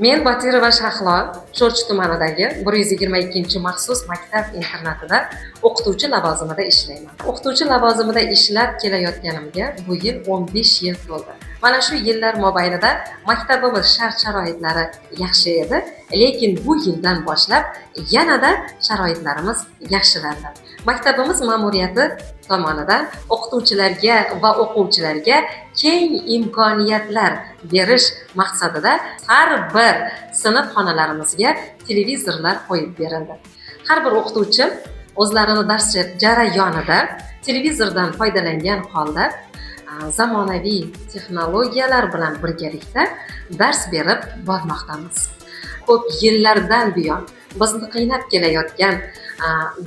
Men Botirova Shahlo, Sho'rchi tumanidagi 122 maxsus maktab internatida o'qituvchi lavozimida ishlayman. O'qituvchi lavozimida ishlab kelayotganimga bu yil 15 yil to'ldi. Mana shu yillar mobaynida maktabimiz shart-sharoitlari yaxshi edi, lekin bu yildan boshlab yanada sharoitlarimiz yaxshilandi. Maktabimiz ma'muriyati tomonidan o'qituvchilarga va o'quvchilarga keng imkoniyatlar berish maqsadida har bir sinf xonalarimizga televizorlar qo'yib berildi. Har bir o'qituvchi o'zlarini dars jarayonida televizordan foydalangan holda zamonaviy texnologiyalar bilan birgalikda dars berib bormoqdamiz. Ko'p yillardan buyon bizni qiynab kelayotgan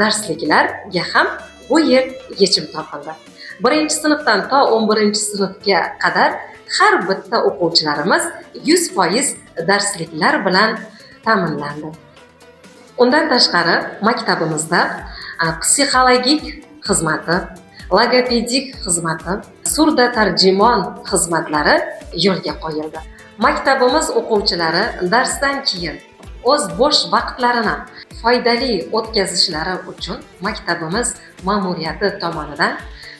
darsliklarga ham bu yil yechim topildi. 1-sinfdan to 11-sinfga qadar har bitta o'quvchilarimiz 100% darsliklar bilan ta'minlandi. Undan tashqari maktabimizda psixologik xizmati, logopedik xizmati, surda tarjimon xizmatlari yo'lga qo'yildi. Maktabimiz o'quvchilari darsdan keyin o'z bo'sh vaqtlarini foydali o'tkazishlari uchun maktabimiz ma'muriyati tomonidan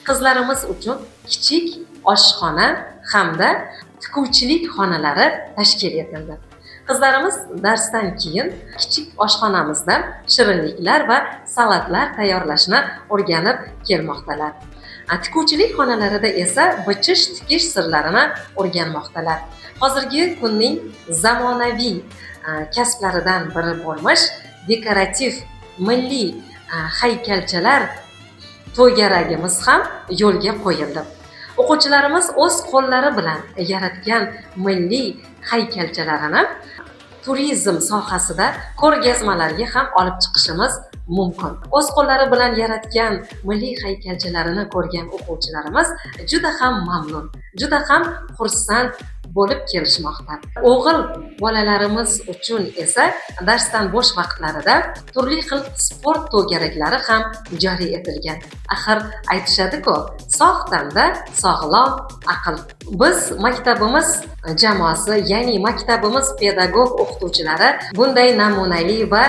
qizlarimiz uchun kichik oshxona hamda tikuvchilik xonalari tashkil etildi. Qizlarimiz darsdan keyin kichik oshxonamizda shirinliklar va salatlar tayyorlashni o'rganib kelmoqdalar. Tikuvchilik xonalarida esa bichish-tikish sirlarini o'rganmoqdalar. Hozirgi kunning zamonaviy kasblaridan biri bo'lmish dekorativ milliy haykalchalar to'garagimiz ham yo'lga qo'yildi. O'quvchilarimiz o'z qo'llari bilan yaratgan milliy haykalchalarini turizm sohasida ko'rgazmalarga ham olib chiqishimiz mumkin. O'z qo'llari bilan yaratgan milliy haykalchalarini ko'rgan o'quvchilarimiz juda ham mamnun, juda ham xursand bo'lib kelishmoqda. O'g'il bolalarimiz uchun esa darsdan bo'sh vaqtlarida turli xil sport to'garaklari ham joriy etilgan. Axir aytishadi-ku, sog' tanda sog'lom aql. Biz maktabimiz jamoasi, ya'ni maktabimiz pedagog o'qituvchilari bunday namunali va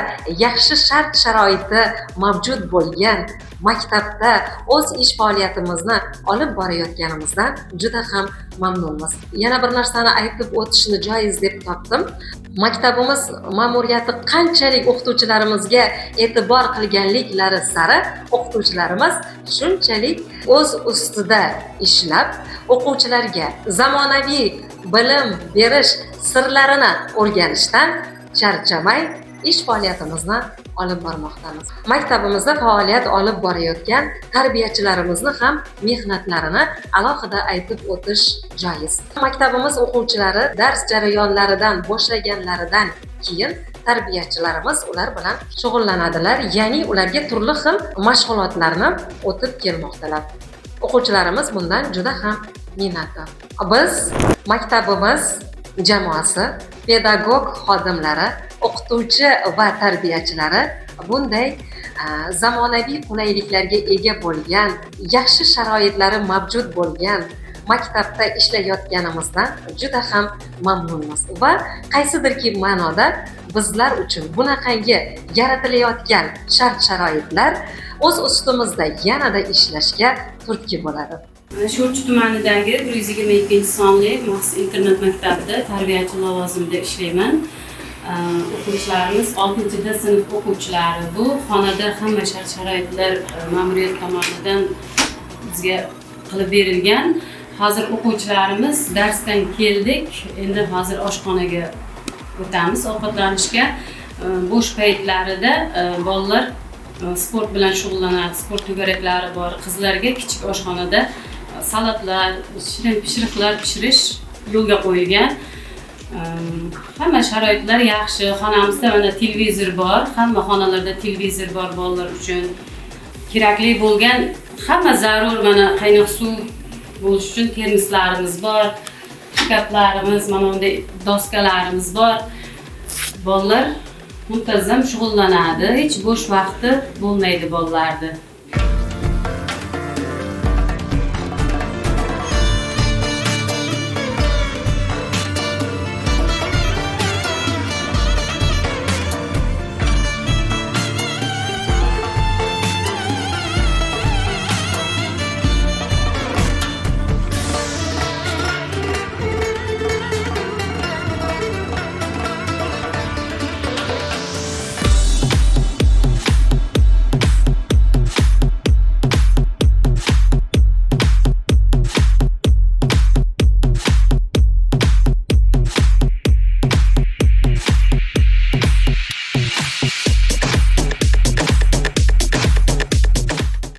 yaxshi shart-sharoiti mavjud bo'lgan maktabda o'z ish faoliyatimizni olib borayotganimizdan juda ham mamnunmiz. Yana bir narsani aytib o'tishni joiz deb topdim. Maktabimiz ma'muriyati qanchalik o'qituvchilarimizga e'tibor qilganliklari sari o'qituvchilarimiz shunchalik o'z ustida ishlab, o'quvchilarga zamonaviy bilim berish sirlarini o'rganishdan charchamay ish faoliyatimizni olib bormoqdamiz. Maktabimizda faoliyat olib borayotgan tarbiyachilarimizni ham mehnatlarini alohida aytib o'tish joiz. Maktabimiz o'quvchilari dars jarayonlaridan boshlaganlaridan keyin tarbiyachilarimiz ular bilan shug'ullanadilar, ya'ni ularga turli xil mashg'ulotlarni o'tib kelmoqdalar. O'quvchilarimiz bundan juda ham minnatdor. Biz maktabimiz jamoasi, pedagog xodimlari, o'qituvchi va tarbiyachilari bunday zamonaviy qulayliklarga ega bo'lgan, yaxshi sharoitlari mavjud bo'lgan maktabda ishlayotganimizdan juda ham mamnunmiz va qaysidirki ma'noda bizlar uchun bunaqangi yaratilayotgan shart-sharoitlar o'z ustimizda yanada ishlashga turtki bo'ladi. Sho'rchi tumanidagi 122-sonli maxsus internat maktabida tarbiyachi lavozimida ishlayman. O'quvchilarimiz 6-sinf o'quvchilari. Bu xonada hamma shart-sharoitlar ma'muriyat tomonidan bizga qilib berilgan. Hozir o'quvchilarimiz darsdan keldik. Endi hozir oshxonaga o'tamiz ovqatlanishga. Bo'sh paytlarida bolalar sport bilan shug'ullanadi. Sport to'garaklari bor. Qizlarga kichik oshxonada salatlar, shirin pishiriqlar pishirish yo'lga qo'yilgan. Hamma sharoitlar yaxshi. Xonamizda mana televizor bor. Hamma xonalarda televizor bor bolalar uchun. Kerakli bo'lgan hamma zarur mana qaynoq suv bo'lish uchun termoslarimiz bor. Shkaflarimiz, mana bunday doskalarimiz bor. Bolalar muntazam shug'ullanadi. Hech bo'sh vaqti bo'lmaydi bolalarda.